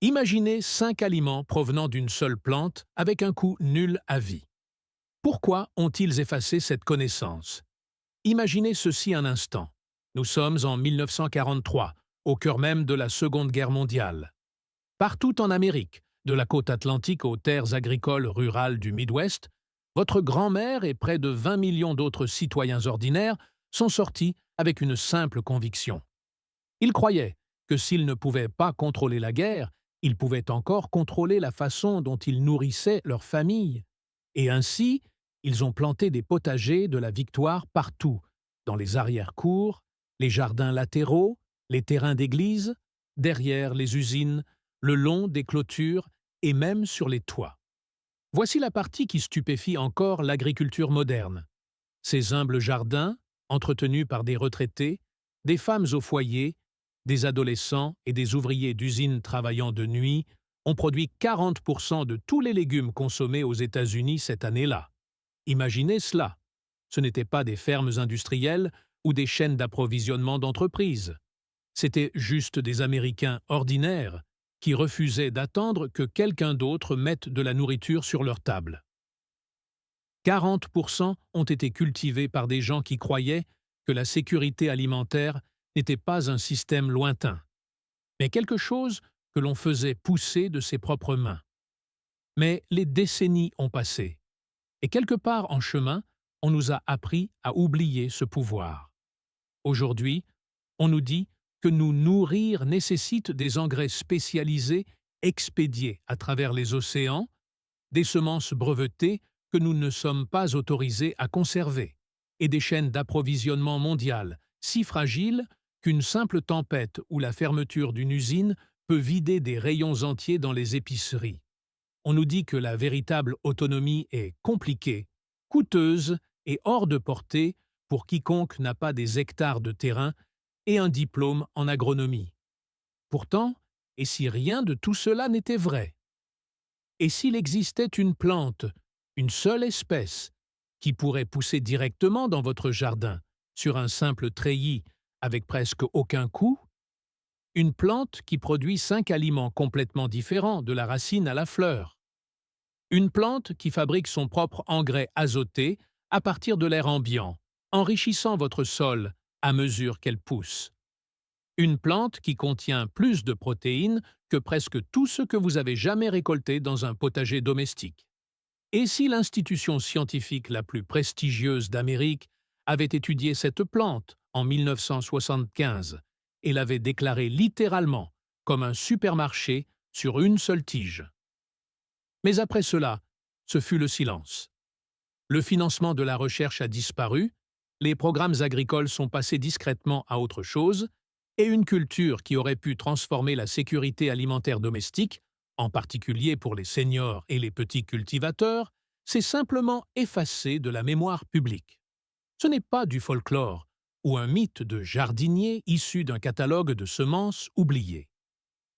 Imaginez 5 aliments provenant d'une seule plante avec un coût nul à vie. Pourquoi ont-ils effacé cette connaissance? Imaginez ceci un instant. Nous sommes en 1943, au cœur même de la Seconde Guerre mondiale. Partout en Amérique, de la côte atlantique aux terres agricoles rurales du Midwest, votre grand-mère et près de 20 millions d'autres citoyens ordinaires sont sortis avec une simple conviction. Ils croyaient que s'ils ne pouvaient pas contrôler la guerre, ils pouvaient encore contrôler la façon dont ils nourrissaient leur famille. Et ainsi, ils ont planté des potagers de la victoire partout, dans les arrière-cours, les jardins latéraux, les terrains d'église, derrière les usines, le long des clôtures et même sur les toits. Voici la partie qui stupéfie encore l'agriculture moderne. Ces humbles jardins, entretenus par des retraités, des femmes au foyer, des adolescents et des ouvriers d'usines travaillant de nuit, ont produit 40% de tous les légumes consommés aux États-Unis cette année-là. Imaginez cela. Ce n'étaient pas des fermes industrielles ou des chaînes d'approvisionnement d'entreprises. C'étaient juste des Américains ordinaires qui refusaient d'attendre que quelqu'un d'autre mette de la nourriture sur leur table. 40% ont été cultivés par des gens qui croyaient que la sécurité alimentaire n'était pas un système lointain, mais quelque chose que l'on faisait pousser de ses propres mains. Mais les décennies ont passé, et quelque part en chemin, on nous a appris à oublier ce pouvoir. Aujourd'hui, on nous dit que nous nourrir nécessite des engrais spécialisés expédiés à travers les océans, des semences brevetées que nous ne sommes pas autorisés à conserver, et des chaînes d'approvisionnement mondiales si fragiles qu'une simple tempête ou la fermeture d'une usine peut vider des rayons entiers dans les épiceries. On nous dit que la véritable autonomie est compliquée, coûteuse et hors de portée pour quiconque n'a pas des hectares de terrain et un diplôme en agronomie. Pourtant, et si rien de tout cela n'était vrai? Et s'il existait une plante, une seule espèce, qui pourrait pousser directement dans votre jardin, sur un simple treillis, avec presque aucun coût? Une plante qui produit 5 aliments complètement différents de la racine à la fleur. Une plante qui fabrique son propre engrais azoté à partir de l'air ambiant, enrichissant votre sol à mesure qu'elle pousse. Une plante qui contient plus de protéines que presque tout ce que vous avez jamais récolté dans un potager domestique. Et si l'institution scientifique la plus prestigieuse d'Amérique avait étudié cette plante en 1975 et l'avait déclarée littéralement comme un supermarché sur une seule tige? Mais après cela, ce fut le silence. Le financement de la recherche a disparu, les programmes agricoles sont passés discrètement à autre chose, et une culture qui aurait pu transformer la sécurité alimentaire domestique, en particulier pour les seniors et les petits cultivateurs, s'est simplement effacée de la mémoire publique. Ce n'est pas du folklore ou un mythe de jardinier issu d'un catalogue de semences oubliées.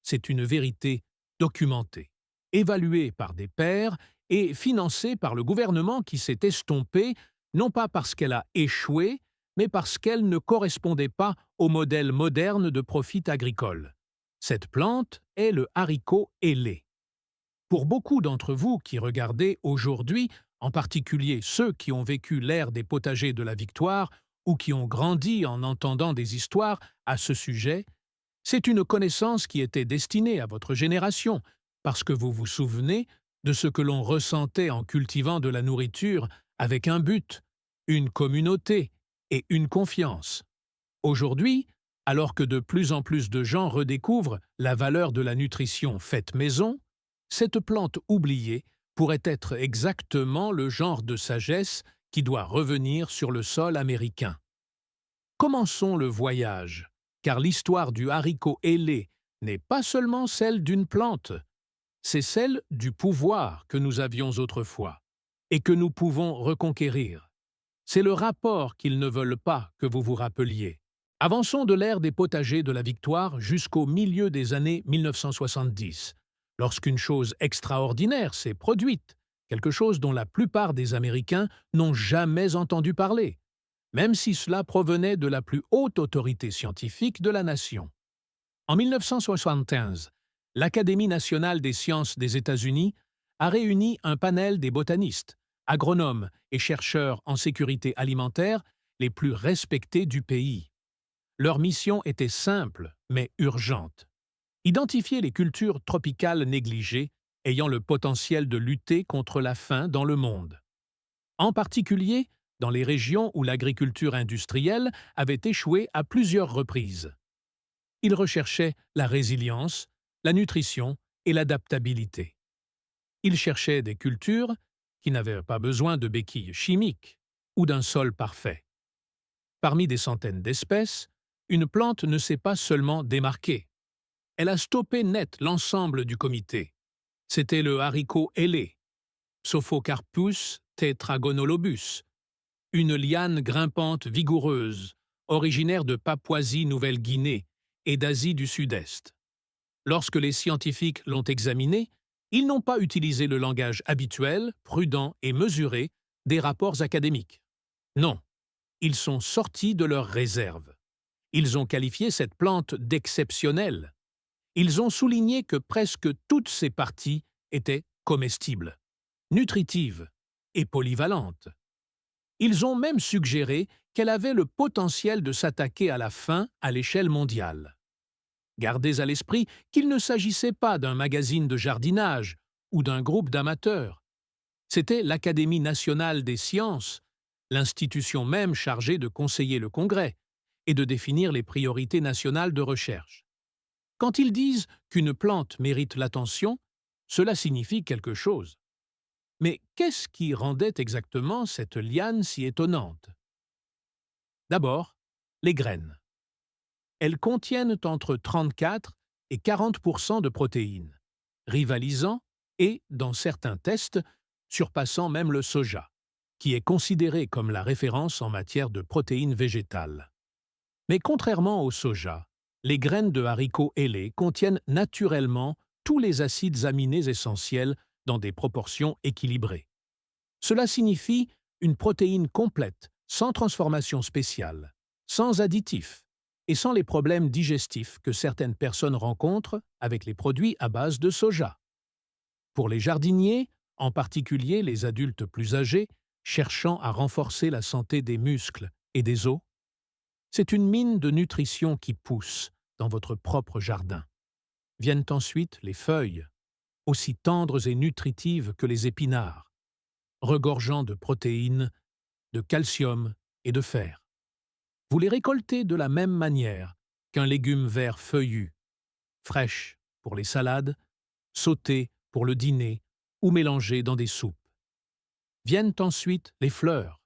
C'est une vérité documentée, évaluée par des pairs et financée par le gouvernement qui s'est estompé, non pas parce qu'elle a échoué, mais parce qu'elle ne correspondait pas au modèle moderne de profit agricole. Cette plante est le haricot ailé. Pour beaucoup d'entre vous qui regardez aujourd'hui, en particulier ceux qui ont vécu l'ère des potagers de la victoire ou qui ont grandi en entendant des histoires à ce sujet, c'est une connaissance qui était destinée à votre génération, parce que vous vous souvenez de ce que l'on ressentait en cultivant de la nourriture avec un but, une communauté et une confiance. Aujourd'hui, alors que de plus en plus de gens redécouvrent la valeur de la nutrition faite maison, cette plante oubliée pourrait être exactement le genre de sagesse qui doit revenir sur le sol américain. Commençons le voyage, car l'histoire du haricot ailé n'est pas seulement celle d'une plante, c'est celle du pouvoir que nous avions autrefois et que nous pouvons reconquérir. C'est le rapport qu'ils ne veulent pas que vous vous rappeliez. Avançons de l'ère des potagers de la victoire jusqu'au milieu des années 1970, lorsqu'une chose extraordinaire s'est produite, quelque chose dont la plupart des Américains n'ont jamais entendu parler, même si cela provenait de la plus haute autorité scientifique de la nation. En 1975, l'Académie nationale des sciences des États-Unis a réuni un panel des botanistes, agronomes et chercheurs en sécurité alimentaire les plus respectés du pays. Leur mission était simple, mais urgente. Identifier les cultures tropicales négligées ayant le potentiel de lutter contre la faim dans le monde. En particulier, dans les régions où l'agriculture industrielle avait échoué à plusieurs reprises. Ils recherchaient la résilience, la nutrition et l'adaptabilité. Ils cherchaient des cultures qui n'avaient pas besoin de béquilles chimiques ou d'un sol parfait. Parmi des centaines d'espèces, une plante ne s'est pas seulement démarquée. Elle a stoppé net l'ensemble du comité. C'était le haricot ailé, Psophocarpus tetragonolobus, une liane grimpante vigoureuse, originaire de Papouasie-Nouvelle-Guinée et d'Asie du Sud-Est. Lorsque les scientifiques l'ont examiné, ils n'ont pas utilisé le langage habituel, prudent et mesuré des rapports académiques. Non, ils sont sortis de leurs réserves. Ils ont qualifié cette plante d'exceptionnelle. Ils ont souligné que presque toutes ses parties étaient comestibles, nutritives et polyvalentes. Ils ont même suggéré qu'elle avait le potentiel de s'attaquer à la faim à l'échelle mondiale. Gardez à l'esprit qu'il ne s'agissait pas d'un magazine de jardinage ou d'un groupe d'amateurs. C'était l'Académie nationale des sciences, l'institution même chargée de conseiller le Congrès et de définir les priorités nationales de recherche. Quand ils disent qu'une plante mérite l'attention, cela signifie quelque chose. Mais qu'est-ce qui rendait exactement cette liane si étonnante? D'abord, les graines. Elles contiennent entre 34 et 40% de protéines, rivalisant et, dans certains tests, surpassant même le soja, qui est considéré comme la référence en matière de protéines végétales. Mais contrairement au soja, les graines de haricots ailés contiennent naturellement tous les acides aminés essentiels dans des proportions équilibrées. Cela signifie une protéine complète, sans transformation spéciale, sans additifs et sans les problèmes digestifs que certaines personnes rencontrent avec les produits à base de soja. Pour les jardiniers, en particulier les adultes plus âgés, cherchant à renforcer la santé des muscles et des os, c'est une mine de nutrition qui pousse dans votre propre jardin. Viennent ensuite les feuilles, aussi tendres et nutritives que les épinards, regorgeant de protéines, de calcium et de fer. Vous les récoltez de la même manière qu'un légume vert feuillu, fraîche pour les salades, sautée pour le dîner ou mélangée dans des soupes. Viennent ensuite les fleurs,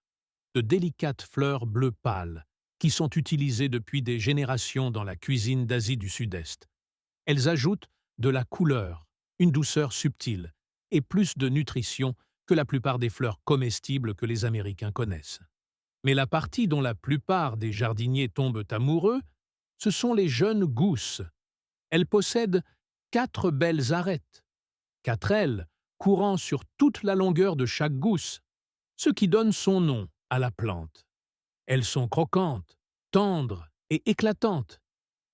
de délicates fleurs bleu pâle, qui sont utilisées depuis des générations dans la cuisine d'Asie du Sud-Est. Elles ajoutent de la couleur, une douceur subtile et plus de nutrition que la plupart des fleurs comestibles que les Américains connaissent. Mais la partie dont la plupart des jardiniers tombent amoureux, ce sont les jeunes gousses. Elles possèdent 4 belles arêtes, 4 ailes, courant sur toute la longueur de chaque gousse, ce qui donne son nom à la plante. Elles sont croquantes, tendres et éclatantes,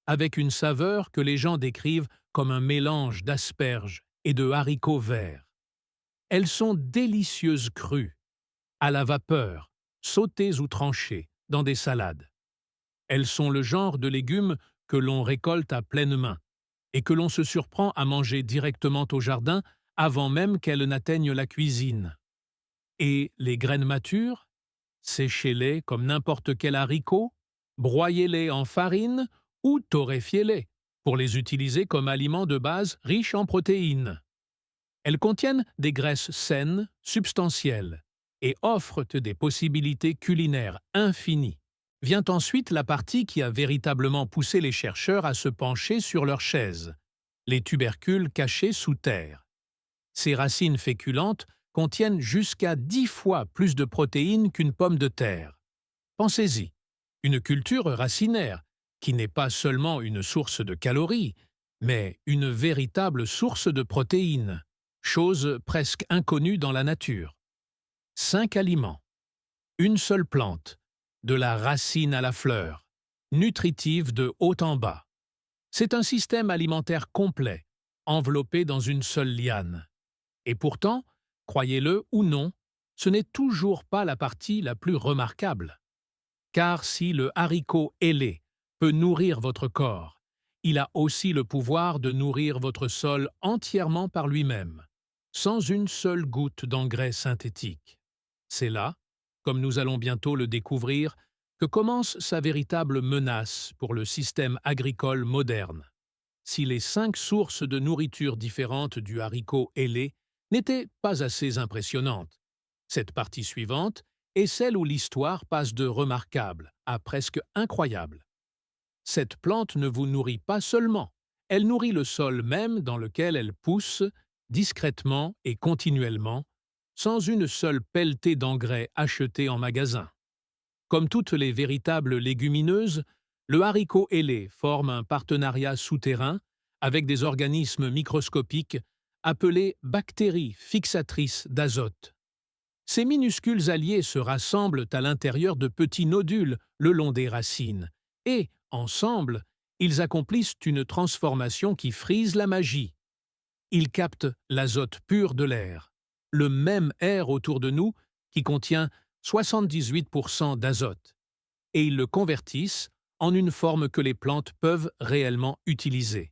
avec une saveur que les gens décrivent comme un mélange d'asperges et de haricots verts. Elles sont délicieuses crues, à la vapeur, sautées ou tranchées, dans des salades. Elles sont le genre de légumes que l'on récolte à pleine main et que l'on se surprend à manger directement au jardin avant même qu'elles n'atteignent la cuisine. Et les graines matures, séchez-les comme n'importe quel haricot, broyez-les en farine ou torréfiez-les pour les utiliser comme aliments de base riches en protéines. Elles contiennent des graisses saines, substantielles, et offrent des possibilités culinaires infinies. Vient ensuite la partie qui a véritablement poussé les chercheurs à se pencher sur leurs chaises, les tubercules cachés sous terre. Ces racines féculentes contiennent jusqu'à 10 fois plus de protéines qu'une pomme de terre. Pensez-y, une culture racinaire, qui n'est pas seulement une source de calories, mais une véritable source de protéines, chose presque inconnue dans la nature. 5 aliments, une seule plante, de la racine à la fleur, nutritive de haut en bas. C'est un système alimentaire complet, enveloppé dans une seule liane. Et pourtant, croyez-le ou non, ce n'est toujours pas la partie la plus remarquable. Car si le haricot ailé peut nourrir votre corps, il a aussi le pouvoir de nourrir votre sol entièrement par lui-même, sans une seule goutte d'engrais synthétique. C'est là, comme nous allons bientôt le découvrir, que commence sa véritable menace pour le système agricole moderne. Si les 5 sources de nourriture différentes du haricot ailé n'étaient pas assez impressionnantes, cette partie suivante est celle où l'histoire passe de remarquable à presque incroyable. Cette plante ne vous nourrit pas seulement, elle nourrit le sol même dans lequel elle pousse, discrètement et continuellement, sans une seule pelletée d'engrais achetés en magasin. Comme toutes les véritables légumineuses, le haricot ailé forme un partenariat souterrain avec des organismes microscopiques appelés bactéries fixatrices d'azote. Ces minuscules alliés se rassemblent à l'intérieur de petits nodules le long des racines et, ensemble, ils accomplissent une transformation qui frise la magie. Ils captent l'azote pur de l'air, le même air autour de nous qui contient 78% d'azote, et ils le convertissent en une forme que les plantes peuvent réellement utiliser.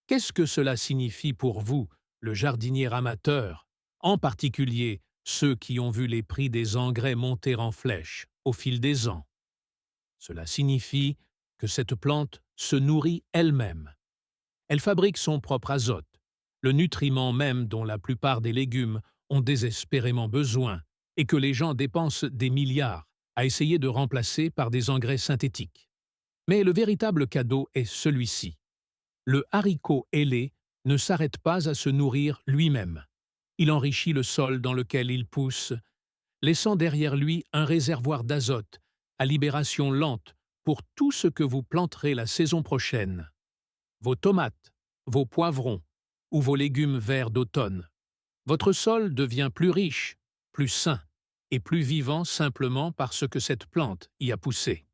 Qu'est-ce que cela signifie pour vous, le jardinier amateur, en particulier ceux qui ont vu les prix des engrais monter en flèche au fil des ans? Cela signifie que cette plante se nourrit elle-même. Elle fabrique son propre azote, le nutriment même dont la plupart des légumes ont désespérément besoin et que les gens dépensent des milliards à essayer de remplacer par des engrais synthétiques. Mais le véritable cadeau est celui-ci. Le haricot ailé ne s'arrête pas à se nourrir lui-même. Il enrichit le sol dans lequel il pousse, laissant derrière lui un réservoir d'azote à libération lente pour tout ce que vous planterez la saison prochaine. Vos tomates, vos poivrons ou vos légumes verts d'automne. Votre sol devient plus riche, plus sain et plus vivant simplement parce que cette plante y a poussé.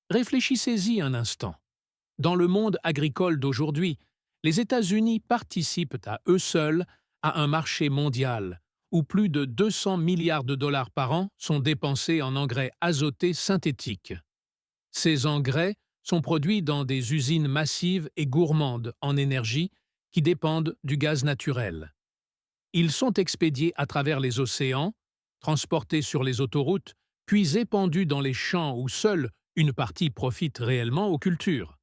Réfléchissez-y un instant. Dans le monde agricole d'aujourd'hui, les États-Unis participent à eux seuls à un marché mondial où plus de 200 milliards de dollars par an sont dépensés en engrais azotés synthétiques. Ces engrais sont produits dans des usines massives et gourmandes en énergie qui dépendent du gaz naturel. Ils sont expédiés à travers les océans, transportés sur les autoroutes, puis épandus dans les champs où seule une partie profite réellement aux cultures.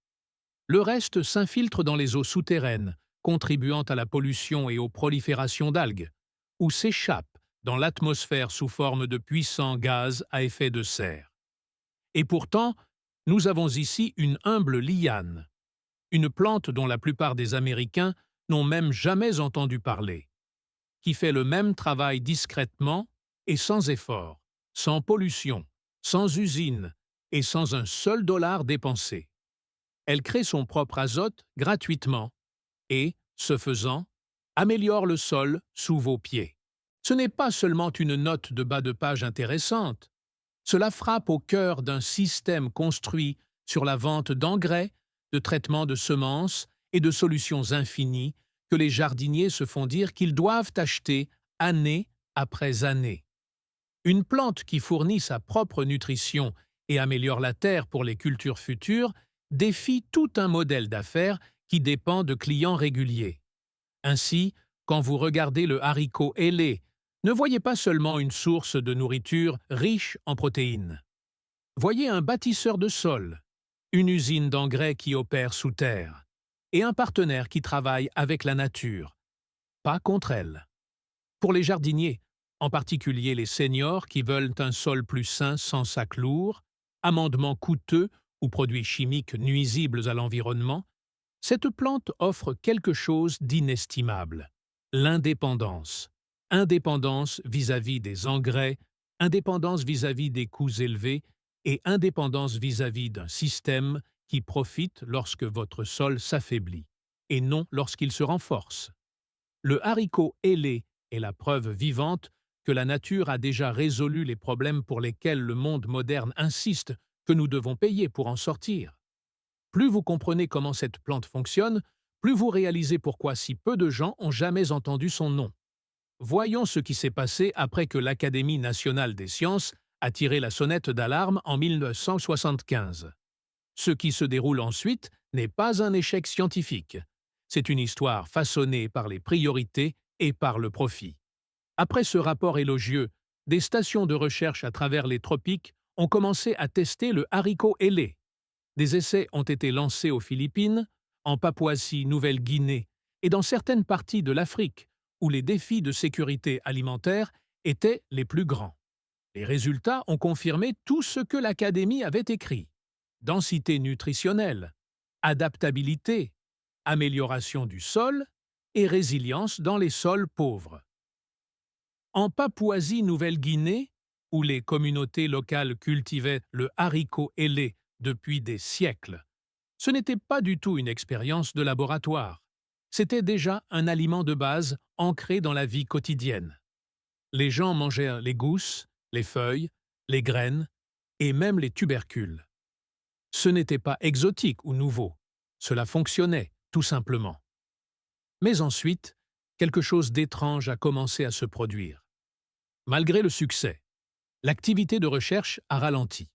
Le reste s'infiltre dans les eaux souterraines, contribuant à la pollution et aux proliférations d'algues, ou s'échappe dans l'atmosphère sous forme de puissants gaz à effet de serre. Et pourtant, nous avons ici une humble liane, une plante dont la plupart des Américains n'ont même jamais entendu parler, qui fait le même travail discrètement et sans effort, sans pollution, sans usine et sans un seul dollar dépensé. Elle crée son propre azote gratuitement et, ce faisant, améliore le sol sous vos pieds. Ce n'est pas seulement une note de bas de page intéressante. Cela frappe au cœur d'un système construit sur la vente d'engrais, de traitement de semences et de solutions infinies que les jardiniers se font dire qu'ils doivent acheter année après année. Une plante qui fournit sa propre nutrition et améliore la terre pour les cultures futures défie tout un modèle d'affaires qui dépend de clients réguliers. Ainsi, quand vous regardez le haricot ailé, ne voyez pas seulement une source de nourriture riche en protéines. Voyez un bâtisseur de sol, une usine d'engrais qui opère sous terre, et un partenaire qui travaille avec la nature, pas contre elle. Pour les jardiniers, en particulier les seniors qui veulent un sol plus sain sans sacs lourds, amendements coûteux ou produits chimiques nuisibles à l'environnement, cette plante offre quelque chose d'inestimable: l'indépendance. Indépendance vis-à-vis des engrais, indépendance vis-à-vis des coûts élevés et indépendance vis-à-vis d'un système qui profite lorsque votre sol s'affaiblit, et non lorsqu'il se renforce. Le haricot ailé est la preuve vivante que la nature a déjà résolu les problèmes pour lesquels le monde moderne insiste que nous devons payer pour en sortir. Plus vous comprenez comment cette plante fonctionne, plus vous réalisez pourquoi si peu de gens ont jamais entendu son nom. Voyons ce qui s'est passé après que l'Académie nationale des sciences a tiré la sonnette d'alarme en 1975. Ce qui se déroule ensuite n'est pas un échec scientifique. C'est une histoire façonnée par les priorités et par le profit. Après ce rapport élogieux, des stations de recherche à travers les tropiques ont commencé à tester le haricot ailé. Des essais ont été lancés aux Philippines, en Papouasie-Nouvelle-Guinée et dans certaines parties de l'Afrique, où les défis de sécurité alimentaire étaient les plus grands. Les résultats ont confirmé tout ce que l'Académie avait écrit. Densité nutritionnelle, adaptabilité, amélioration du sol et résilience dans les sols pauvres. En Papouasie-Nouvelle-Guinée, où les communautés locales cultivaient le haricot ailé depuis des siècles, ce n'était pas du tout une expérience de laboratoire. C'était déjà un aliment de base ancré dans la vie quotidienne. Les gens mangeaient les gousses, les feuilles, les graines et même les tubercules. Ce n'était pas exotique ou nouveau. Cela fonctionnait, tout simplement. Mais ensuite, quelque chose d'étrange a commencé à se produire. Malgré le succès, l'activité de recherche a ralenti.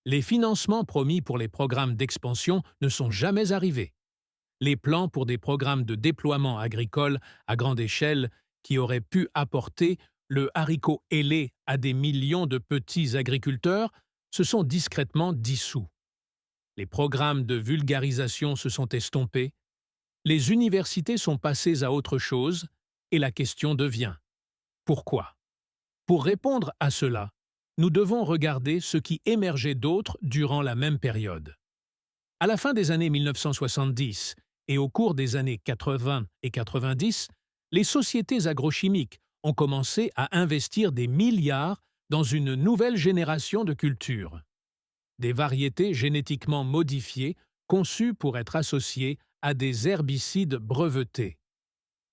Les financements promis pour les programmes d'expansion ne sont jamais arrivés. Les plans pour des programmes de déploiement agricole à grande échelle qui auraient pu apporter le haricot ailé à des millions de petits agriculteurs se sont discrètement dissous. Les programmes de vulgarisation se sont estompés, les universités sont passées à autre chose, et la question devient « Pourquoi ?» Pour répondre à cela, nous devons regarder ce qui émergeait d'autre durant la même période. À la fin des années 1970 et au cours des années 80 et 90, les sociétés agrochimiques ont commencé à investir des milliards dans une nouvelle génération de cultures. Des variétés génétiquement modifiées conçues pour être associées à des herbicides brevetés.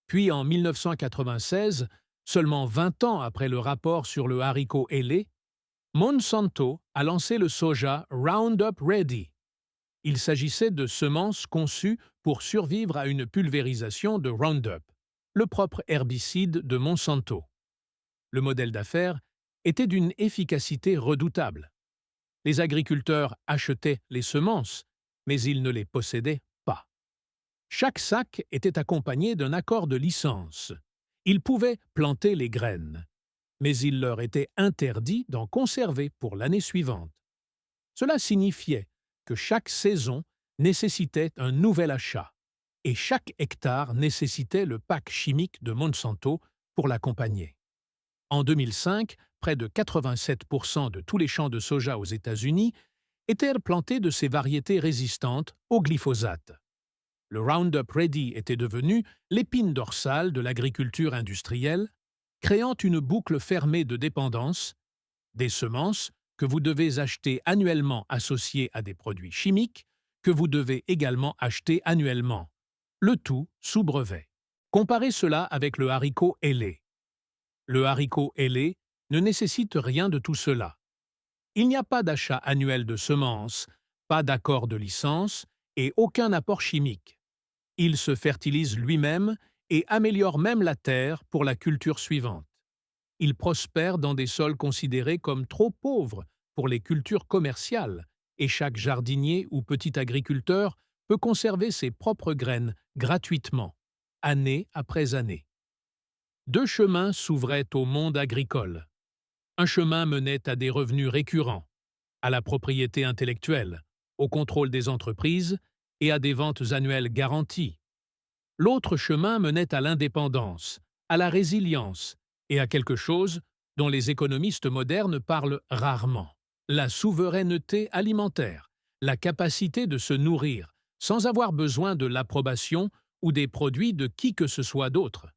Puis en 1996, seulement 20 ans après le rapport sur le haricot ailé, Monsanto a lancé le soja Roundup Ready. Il s'agissait de semences conçues pour survivre à une pulvérisation de Roundup, le propre herbicide de Monsanto. Le modèle d'affaires était d'une efficacité redoutable. Les agriculteurs achetaient les semences, mais ils ne les possédaient pas. Chaque sac était accompagné d'un accord de licence. Ils pouvaient planter les graines, mais il leur était interdit d'en conserver pour l'année suivante. Cela signifiait que chaque saison nécessitait un nouvel achat, et chaque hectare nécessitait le pack chimique de Monsanto pour l'accompagner. En 2005, près de 87% de tous les champs de soja aux États-Unis étaient plantés de ces variétés résistantes au glyphosate. Le Roundup Ready était devenu l'épine dorsale de l'agriculture industrielle, créant une boucle fermée de dépendance, des semences que vous devez acheter annuellement associées à des produits chimiques que vous devez également acheter annuellement, le tout sous brevet. Comparez cela avec le haricot ailé. Le haricot ailé ne nécessite rien de tout cela. Il n'y a pas d'achat annuel de semences, pas d'accord de licence et aucun apport chimique. Il se fertilise lui-même et améliore même la terre pour la culture suivante. Il prospère dans des sols considérés comme trop pauvres pour les cultures commerciales et chaque jardinier ou petit agriculteur peut conserver ses propres graines gratuitement, année après année. Deux chemins s'ouvraient au monde agricole. Un chemin menait à des revenus récurrents, à la propriété intellectuelle, au contrôle des entreprises et à des ventes annuelles garanties. L'autre chemin menait à l'indépendance, à la résilience et à quelque chose dont les économistes modernes parlent rarement, la souveraineté alimentaire, la capacité de se nourrir sans avoir besoin de l'approbation ou des produits de qui que ce soit d'autre.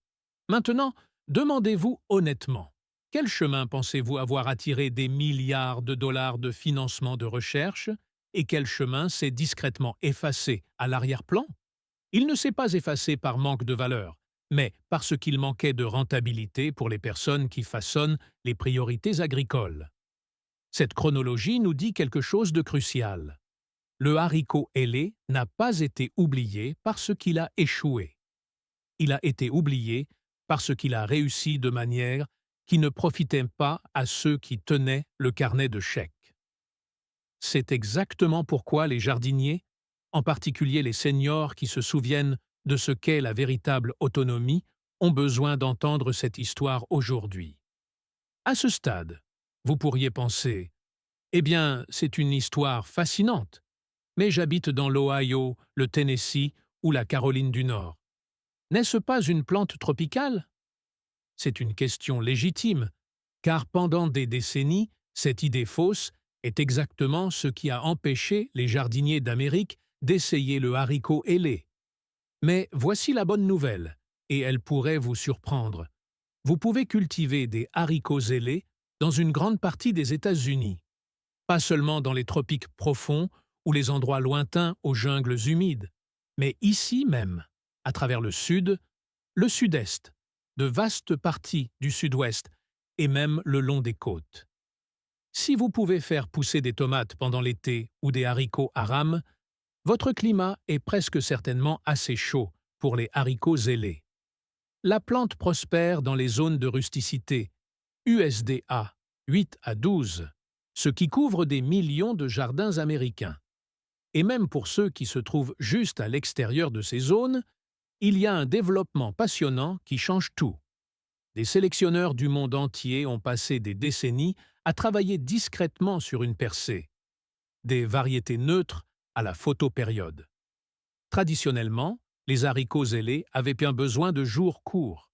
Maintenant, demandez-vous honnêtement, quel chemin pensez-vous avoir attiré des milliards de dollars de financement de recherche et quel chemin s'est discrètement effacé à l'arrière-plan? Il ne s'est pas effacé par manque de valeur, mais parce qu'il manquait de rentabilité pour les personnes qui façonnent les priorités agricoles. Cette chronologie nous dit quelque chose de crucial. Le haricot ailé n'a pas été oublié parce qu'il a échoué. Il a été oublié parce qu'il a réussi de manière qui ne profitait pas à ceux qui tenaient le carnet de chèques. C'est exactement pourquoi les jardiniers, en particulier les seniors qui se souviennent de ce qu'est la véritable autonomie, ont besoin d'entendre cette histoire aujourd'hui. À ce stade, vous pourriez penser « Eh bien, c'est une histoire fascinante, mais j'habite dans l'Ohio, le Tennessee ou la Caroline du Nord. N'est-ce pas une plante tropicale ?» C'est une question légitime, car pendant des décennies, cette idée fausse est exactement ce qui a empêché les jardiniers d'Amérique d'essayer le haricot ailé. Mais voici la bonne nouvelle, et elle pourrait vous surprendre. Vous pouvez cultiver des haricots ailés dans une grande partie des États-Unis. Pas seulement dans les tropiques profonds ou les endroits lointains aux jungles humides, mais ici même, à travers le sud, le sud-est, de vastes parties du sud-ouest et même le long des côtes. Si vous pouvez faire pousser des tomates pendant l'été ou des haricots à rames, votre climat est presque certainement assez chaud pour les haricots ailés. La plante prospère dans les zones de rusticité, USDA 8 à 12, ce qui couvre des millions de jardins américains. Et même pour ceux qui se trouvent juste à l'extérieur de ces zones, il y a un développement passionnant qui change tout. Des sélectionneurs du monde entier ont passé des décennies à travailler discrètement sur une percée. Des variétés neutres à la photopériode. Traditionnellement, les haricots ailés avaient bien besoin de jours courts,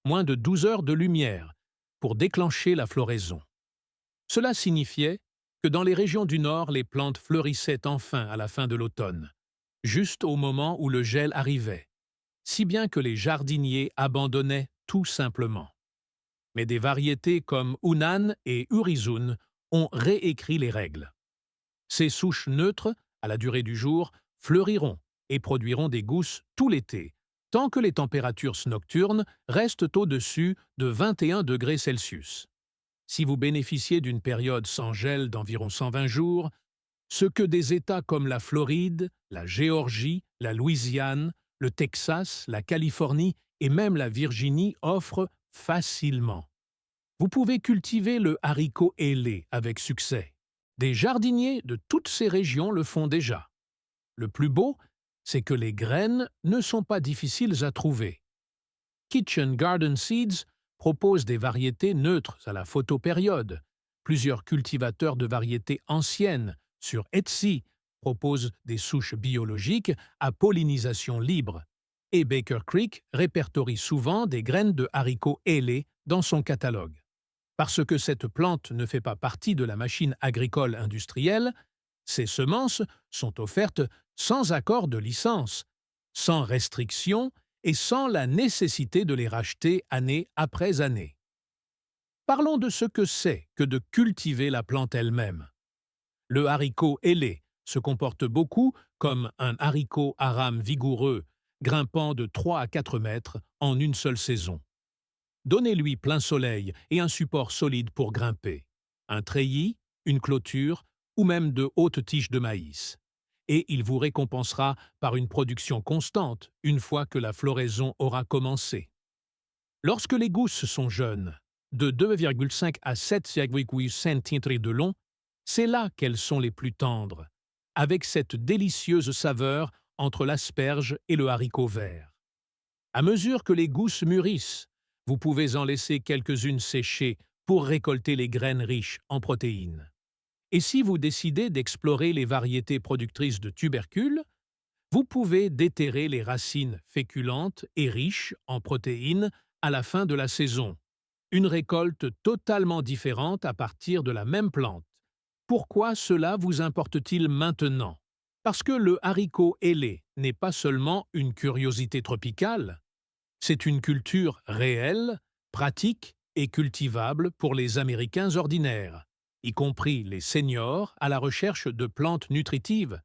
moins de 12 heures de lumière, pour déclencher la floraison. Cela signifiait que dans les régions du Nord, les plantes fleurissaient enfin à la fin de l'automne, juste au moment où le gel arrivait, si bien que les jardiniers abandonnaient tout simplement. Mais des variétés comme Hunan et Urizun ont réécrit les règles. Ces souches neutres, à la durée du jour, fleuriront et produiront des gousses tout l'été, tant que les températures nocturnes restent au-dessus de 21 degrés Celsius. Si vous bénéficiez d'une période sans gel d'environ 120 jours, ce que des États comme la Floride, la Géorgie, la Louisiane, le Texas, la Californie et même la Virginie offrent facilement. Vous pouvez cultiver le haricot ailé avec succès. Des jardiniers de toutes ces régions le font déjà. Le plus beau, c'est que les graines ne sont pas difficiles à trouver. Kitchen Garden Seeds propose des variétés neutres à la photopériode. Plusieurs cultivateurs de variétés anciennes sur Etsy proposent des souches biologiques à pollinisation libre. Et Baker Creek répertorie souvent des graines de haricots ailés dans son catalogue. Parce que cette plante ne fait pas partie de la machine agricole industrielle, ces semences sont offertes sans accord de licence, sans restriction et sans la nécessité de les racheter année après année. Parlons de ce que c'est que de cultiver la plante elle-même. Le haricot ailé se comporte beaucoup comme un haricot à rames vigoureux, grimpant de 3 à 4 mètres en une seule saison. Donnez-lui plein soleil et un support solide pour grimper, un treillis, une clôture ou même de hautes tiges de maïs. Et il vous récompensera par une production constante une fois que la floraison aura commencé. Lorsque les gousses sont jeunes, de 2,5 à 7,8 cm de long, c'est là qu'elles sont les plus tendres, avec cette délicieuse saveur entre l'asperge et le haricot vert. À mesure que les gousses mûrissent, vous pouvez en laisser quelques-unes sécher pour récolter les graines riches en protéines. Et si vous décidez d'explorer les variétés productrices de tubercules, vous pouvez déterrer les racines féculentes et riches en protéines à la fin de la saison. Une récolte totalement différente à partir de la même plante. Pourquoi cela vous importe-t-il maintenant? Parce que le haricot ailé n'est pas seulement une curiosité tropicale, c'est une culture réelle, pratique et cultivable pour les Américains ordinaires, y compris les seniors à la recherche de plantes nutritives,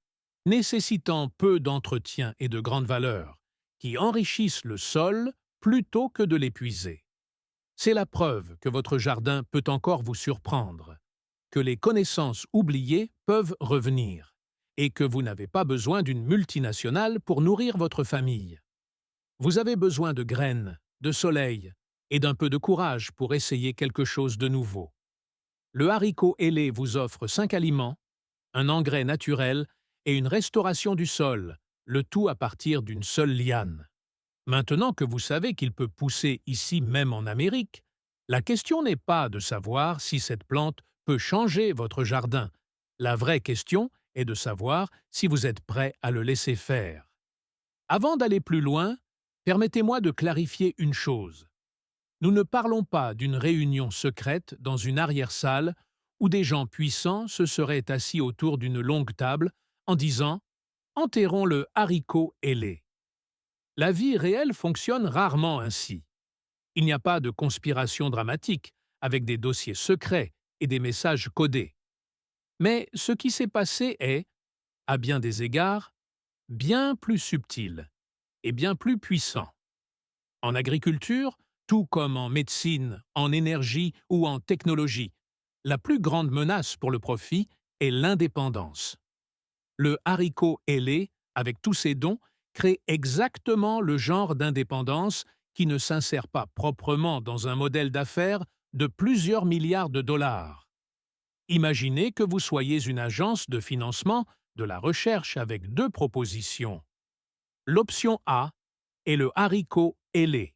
nécessitant peu d'entretien et de grande valeur, qui enrichissent le sol plutôt que de l'épuiser. C'est la preuve que votre jardin peut encore vous surprendre, que les connaissances oubliées peuvent revenir, et que vous n'avez pas besoin d'une multinationale pour nourrir votre famille. Vous avez besoin de graines, de soleil et d'un peu de courage pour essayer quelque chose de nouveau. Le haricot ailé vous offre 5 aliments, un engrais naturel et une restauration du sol, le tout à partir d'une seule liane. Maintenant que vous savez qu'il peut pousser ici même en Amérique, la question n'est pas de savoir si cette plante peut changer votre jardin. La vraie question est de savoir si vous êtes prêt à le laisser faire. Avant d'aller plus loin, permettez-moi de clarifier une chose. Nous ne parlons pas d'une réunion secrète dans une arrière-salle où des gens puissants se seraient assis autour d'une longue table en disant « Enterrons le haricot ailé ». La vie réelle fonctionne rarement ainsi. Il n'y a pas de conspiration dramatique avec des dossiers secrets et des messages codés. Mais ce qui s'est passé est, à bien des égards, bien plus subtil et bien plus puissant. En agriculture, tout comme en médecine, en énergie ou en technologie, la plus grande menace pour le profit est l'indépendance. Le haricot ailé, avec tous ses dons, crée exactement le genre d'indépendance qui ne s'insère pas proprement dans un modèle d'affaires de plusieurs milliards de dollars. Imaginez que vous soyez une agence de financement de la recherche avec 2 propositions. L'option A est le haricot ailé,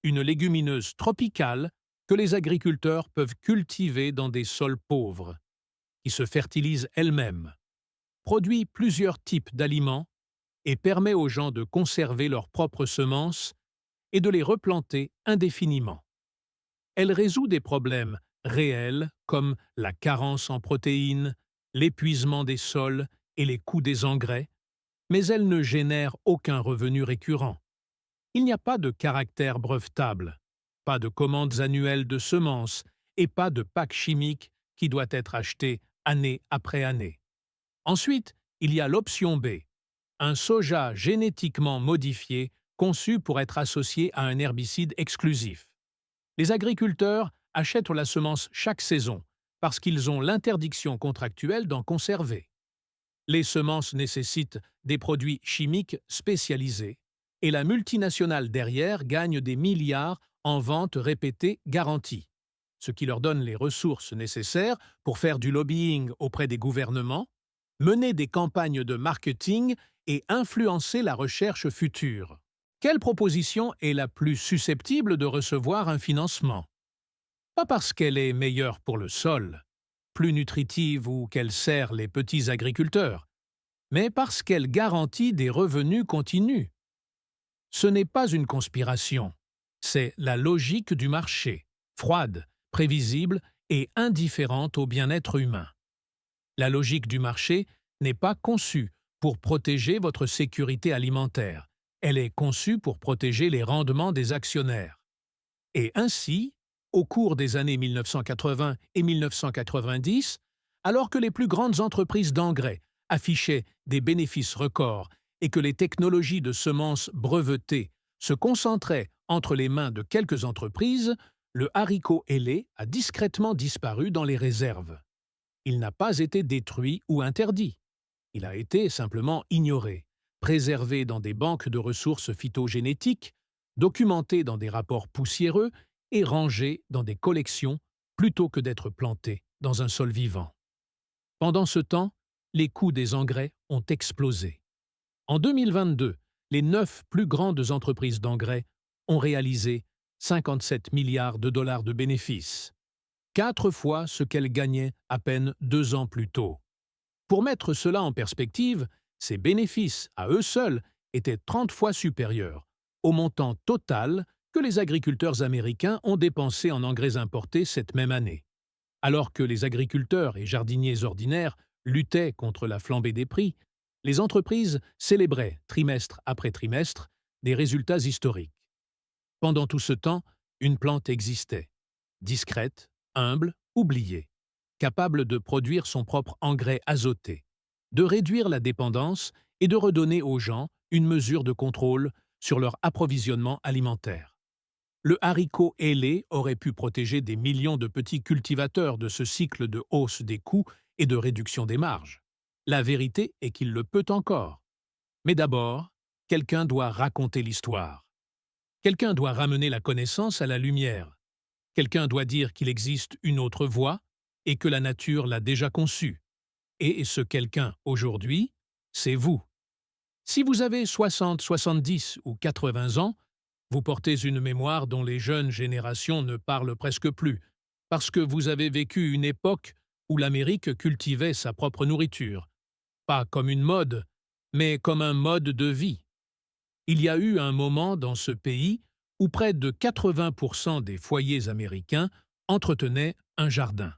une légumineuse tropicale que les agriculteurs peuvent cultiver dans des sols pauvres, qui se fertilise elle-même, produit plusieurs types d'aliments et permet aux gens de conserver leurs propres semences et de les replanter indéfiniment. Elle résout des problèmes réels comme la carence en protéines, l'épuisement des sols et les coûts des engrais, mais elle ne génère aucun revenu récurrent. Il n'y a pas de caractère brevetable, pas de commandes annuelles de semences et pas de pack chimique qui doit être acheté année après année. Ensuite, il y a l'option B, un soja génétiquement modifié conçu pour être associé à un herbicide exclusif. Les agriculteurs achètent la semence chaque saison parce qu'ils ont l'interdiction contractuelle d'en conserver. Les semences nécessitent des produits chimiques spécialisés et la multinationale derrière gagne des milliards en ventes répétées garanties, ce qui leur donne les ressources nécessaires pour faire du lobbying auprès des gouvernements, mener des campagnes de marketing et influencer la recherche future. Quelle proposition est la plus susceptible de recevoir un financement? Pas parce qu'elle est meilleure pour le sol, plus nutritive ou qu'elle sert les petits agriculteurs, mais parce qu'elle garantit des revenus continus. Ce n'est pas une conspiration, c'est la logique du marché, froide, prévisible et indifférente au bien-être humain. La logique du marché n'est pas conçue pour protéger votre sécurité alimentaire, elle est conçue pour protéger les rendements des actionnaires. Et ainsi, au cours des années 1980 et 1990, alors que les plus grandes entreprises d'engrais affichaient des bénéfices records et que les technologies de semences brevetées se concentraient entre les mains de quelques entreprises, le haricot ailé a discrètement disparu dans les réserves. Il n'a pas été détruit ou interdit. Il a été simplement ignoré, préservé dans des banques de ressources phytogénétiques, documenté dans des rapports poussiéreux et rangé dans des collections plutôt que d'être planté dans un sol vivant. Pendant ce temps, les coûts des engrais ont explosé. En 2022, les 9 plus grandes entreprises d'engrais ont réalisé 57 milliards de dollars de bénéfices, 4 fois ce qu'elles gagnaient à peine 2 ans plus tôt. Pour mettre cela en perspective, ces bénéfices, à eux seuls, étaient 30 fois supérieurs au montant total que les agriculteurs américains ont dépensé en engrais importés cette même année. Alors que les agriculteurs et jardiniers ordinaires luttaient contre la flambée des prix, les entreprises célébraient, trimestre après trimestre, des résultats historiques. Pendant tout ce temps, une plante existait, discrète, humble, oubliée, capable de produire son propre engrais azoté, de réduire la dépendance et de redonner aux gens une mesure de contrôle sur leur approvisionnement alimentaire. Le haricot ailé aurait pu protéger des millions de petits cultivateurs de ce cycle de hausse des coûts et de réduction des marges. La vérité est qu'il le peut encore. Mais d'abord, quelqu'un doit raconter l'histoire. Quelqu'un doit ramener la connaissance à la lumière. Quelqu'un doit dire qu'il existe une autre voie et que la nature l'a déjà conçue. Et ce quelqu'un, aujourd'hui, c'est vous. Si vous avez 60, 70 ou 80 ans, vous portez une mémoire dont les jeunes générations ne parlent presque plus, parce que vous avez vécu une époque où l'Amérique cultivait sa propre nourriture, pas comme une mode, mais comme un mode de vie. Il y a eu un moment dans ce pays où près de 80% des foyers américains entretenaient un jardin.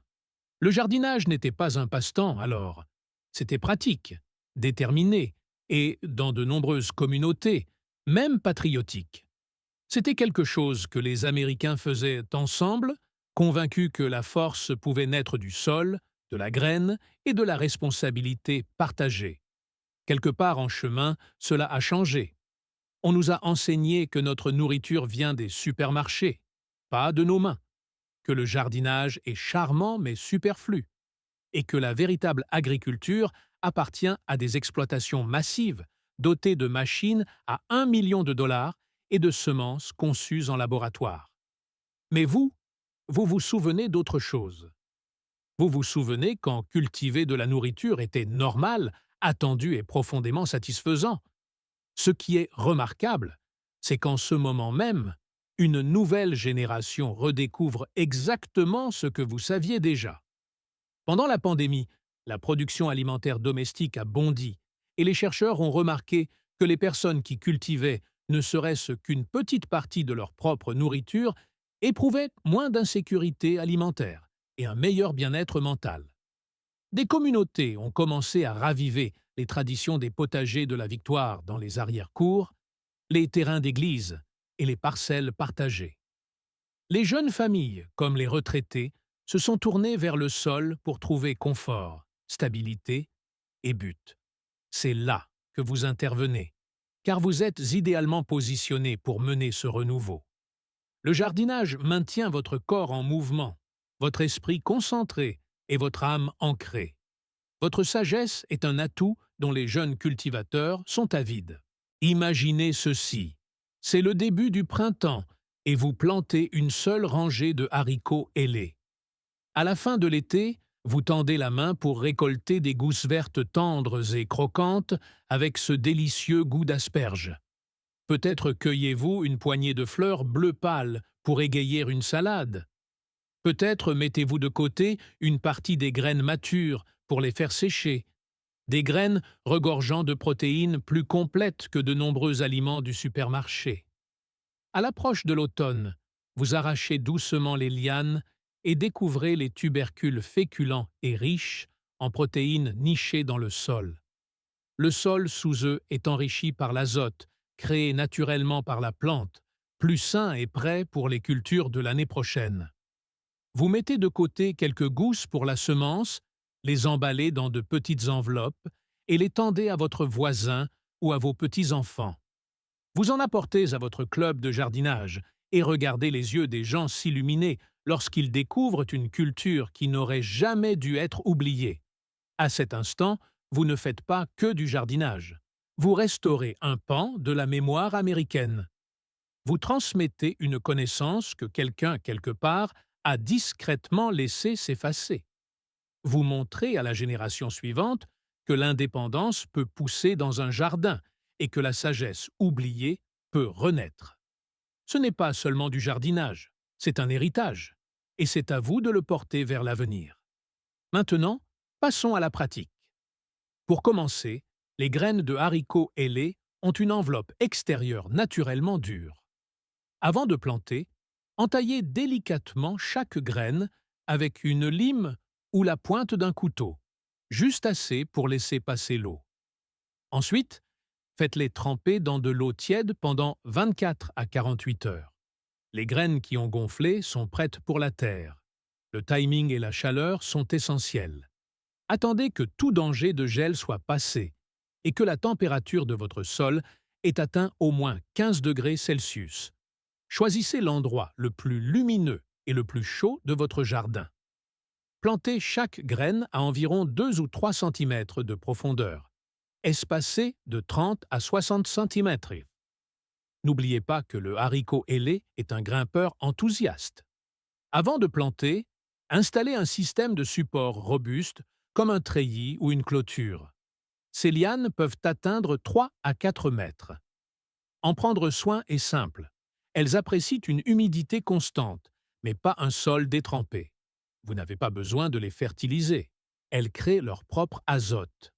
Le jardinage n'était pas un passe-temps alors, c'était pratique, déterminé et, dans de nombreuses communautés, même patriotique. C'était quelque chose que les Américains faisaient ensemble, convaincus que la force pouvait naître du sol, de la graine et de la responsabilité partagée. Quelque part en chemin, cela a changé. On nous a enseigné que notre nourriture vient des supermarchés, pas de nos mains, que le jardinage est charmant mais superflu, et que la véritable agriculture appartient à des exploitations massives, dotées de machines à 1 million de dollars et de semences conçues en laboratoire. Mais vous vous souvenez d'autre chose. Vous vous souvenez quand cultiver de la nourriture était normal, attendu et profondément satisfaisant. Ce qui est remarquable, c'est qu'en ce moment même, une nouvelle génération redécouvre exactement ce que vous saviez déjà. Pendant la pandémie, la production alimentaire domestique a bondi et les chercheurs ont remarqué que les personnes qui cultivaient ne serait-ce qu'une petite partie de leur propre nourriture éprouvaient moins d'insécurité alimentaire et un meilleur bien-être mental. Des communautés ont commencé à raviver les traditions des potagers de la victoire dans les arrière-cours, les terrains d'église et les parcelles partagées. Les jeunes familles, comme les retraités, se sont tournées vers le sol pour trouver confort, stabilité et but. C'est là que vous intervenez, car vous êtes idéalement positionné pour mener ce renouveau. Le jardinage maintient votre corps en mouvement, votre esprit concentré et votre âme ancrée. Votre sagesse est un atout dont les jeunes cultivateurs sont avides. Imaginez ceci. C'est le début du printemps et vous plantez une seule rangée de haricots ailés. À la fin de l'été, vous tendez la main pour récolter des gousses vertes tendres et croquantes avec ce délicieux goût d'asperges. Peut-être cueillez-vous une poignée de fleurs bleu pâle pour égayer une salade. Peut-être mettez-vous de côté une partie des graines matures pour les faire sécher, des graines regorgeant de protéines plus complètes que de nombreux aliments du supermarché. À l'approche de l'automne, vous arrachez doucement les lianes et découvrez les tubercules féculents et riches en protéines nichées dans le sol. Le sol sous eux est enrichi par l'azote, créé naturellement par la plante, plus sain et prêt pour les cultures de l'année prochaine. Vous mettez de côté quelques gousses pour la semence, les emballez dans de petites enveloppes et les tendez à votre voisin ou à vos petits-enfants. Vous en apportez à votre club de jardinage et regardez les yeux des gens s'illuminer lorsqu'ils découvrent une culture qui n'aurait jamais dû être oubliée. À cet instant, vous ne faites pas que du jardinage. Vous restaurez un pan de la mémoire américaine. Vous transmettez une connaissance que quelqu'un, quelque part, a discrètement laissé s'effacer. Vous montrez à la génération suivante que l'indépendance peut pousser dans un jardin et que la sagesse oubliée peut renaître. Ce n'est pas seulement du jardinage, c'est un héritage, et c'est à vous de le porter vers l'avenir. Maintenant, passons à la pratique. Pour commencer, les graines de haricots ailés ont une enveloppe extérieure naturellement dure. Avant de planter, entaillez délicatement chaque graine avec une lime ou la pointe d'un couteau, juste assez pour laisser passer l'eau. Ensuite, faites-les tremper dans de l'eau tiède pendant 24 à 48 heures. Les graines qui ont gonflé sont prêtes pour la terre. Le timing et la chaleur sont essentiels. Attendez que tout danger de gel soit passé et que la température de votre sol ait atteint au moins 15 degrés Celsius. Choisissez l'endroit le plus lumineux et le plus chaud de votre jardin. Plantez chaque graine à environ 2 ou 3 cm de profondeur, espacée de 30 à 60 cm. N'oubliez pas que le haricot ailé est un grimpeur enthousiaste. Avant de planter, installez un système de support robuste comme un treillis ou une clôture. Ces lianes peuvent atteindre 3 à 4 mètres. En prendre soin est simple. Elles apprécient une humidité constante, mais pas un sol détrempé. Vous n'avez pas besoin de les fertiliser. Elles créent leur propre azote.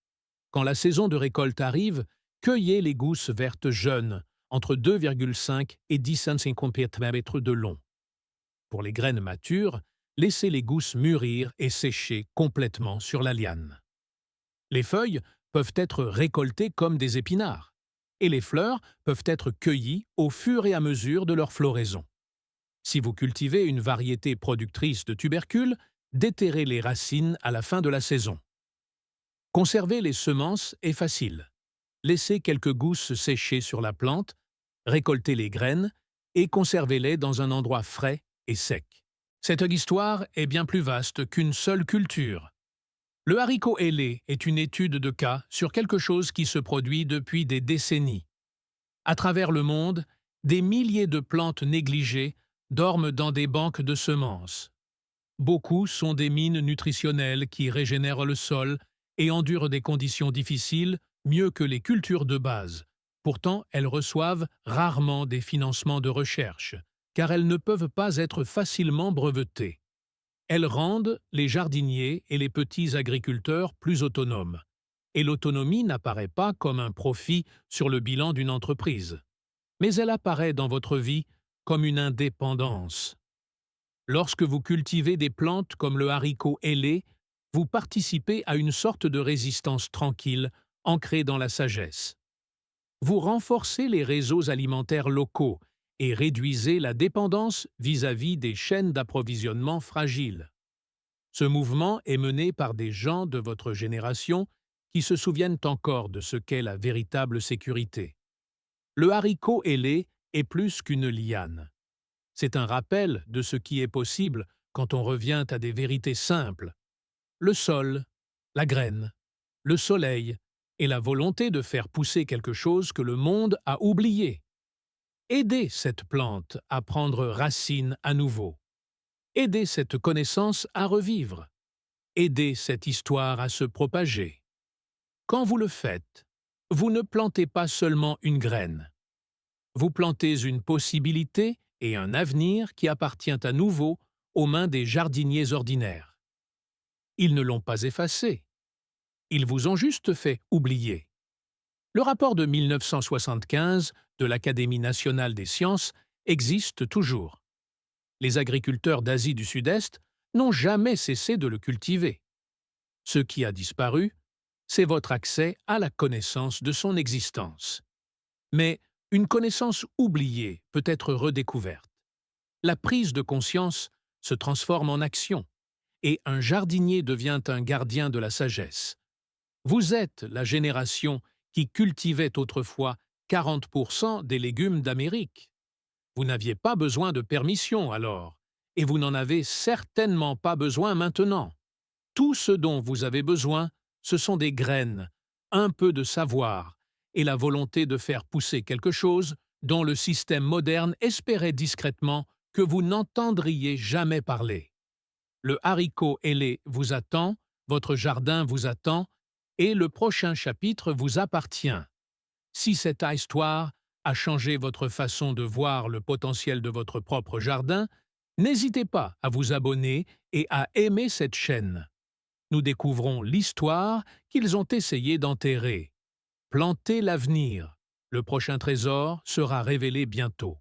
Quand la saison de récolte arrive, cueillez les gousses vertes jeunes, entre 2,5 et 10 cm de long. Pour les graines matures, laissez les gousses mûrir et sécher complètement sur la liane. Les feuilles peuvent être récoltées comme des épinards, et les fleurs peuvent être cueillies au fur et à mesure de leur floraison. Si vous cultivez une variété productrice de tubercules, déterrez les racines à la fin de la saison. Conserver les semences est facile. Laissez quelques gousses sécher sur la plante, récoltez les graines et conservez-les dans un endroit frais et sec. Cette histoire est bien plus vaste qu'une seule culture. Le haricot ailé est une étude de cas sur quelque chose qui se produit depuis des décennies. À travers le monde, des milliers de plantes négligées dorment dans des banques de semences. Beaucoup sont des mines nutritionnelles qui régénèrent le sol et endurent des conditions difficiles mieux que les cultures de base. Pourtant, elles reçoivent rarement des financements de recherche, car elles ne peuvent pas être facilement brevetées. Elles rendent les jardiniers et les petits agriculteurs plus autonomes. Et l'autonomie n'apparaît pas comme un profit sur le bilan d'une entreprise. Mais elle apparaît dans votre vie comme une indépendance. Lorsque vous cultivez des plantes comme le haricot ailé, vous participez à une sorte de résistance tranquille, ancrée dans la sagesse. Vous renforcez les réseaux alimentaires locaux et réduisez la dépendance vis-à-vis des chaînes d'approvisionnement fragiles. Ce mouvement est mené par des gens de votre génération qui se souviennent encore de ce qu'est la véritable sécurité. Le haricot ailé est plus qu'une liane. C'est un rappel de ce qui est possible quand on revient à des vérités simples. Le sol, la graine, le soleil et la volonté de faire pousser quelque chose que le monde a oublié. Aidez cette plante à prendre racine à nouveau. Aidez cette connaissance à revivre. Aidez cette histoire à se propager. Quand vous le faites, vous ne plantez pas seulement une graine. Vous plantez une possibilité et un avenir qui appartient à nouveau aux mains des jardiniers ordinaires. Ils ne l'ont pas effacé. Ils vous ont juste fait oublier. Le rapport de 1975 de l'Académie nationale des sciences existe toujours. Les agriculteurs d'Asie du Sud-Est n'ont jamais cessé de le cultiver. Ce qui a disparu, c'est votre accès à la connaissance de son existence. Mais une connaissance oubliée peut être redécouverte. La prise de conscience se transforme en action, et un jardinier devient un gardien de la sagesse. Vous êtes la génération qui cultivait autrefois 40% des légumes d'Amérique. Vous n'aviez pas besoin de permission alors, et vous n'en avez certainement pas besoin maintenant. Tout ce dont vous avez besoin, ce sont des graines, un peu de savoir et la volonté de faire pousser quelque chose dont le système moderne espérait discrètement que vous n'entendriez jamais parler. Le haricot ailé vous attend, votre jardin vous attend, et le prochain chapitre vous appartient. Si cette histoire a changé votre façon de voir le potentiel de votre propre jardin, n'hésitez pas à vous abonner et à aimer cette chaîne. Nous découvrons l'histoire qu'ils ont essayé d'enterrer. Plantez l'avenir. Le prochain trésor sera révélé bientôt.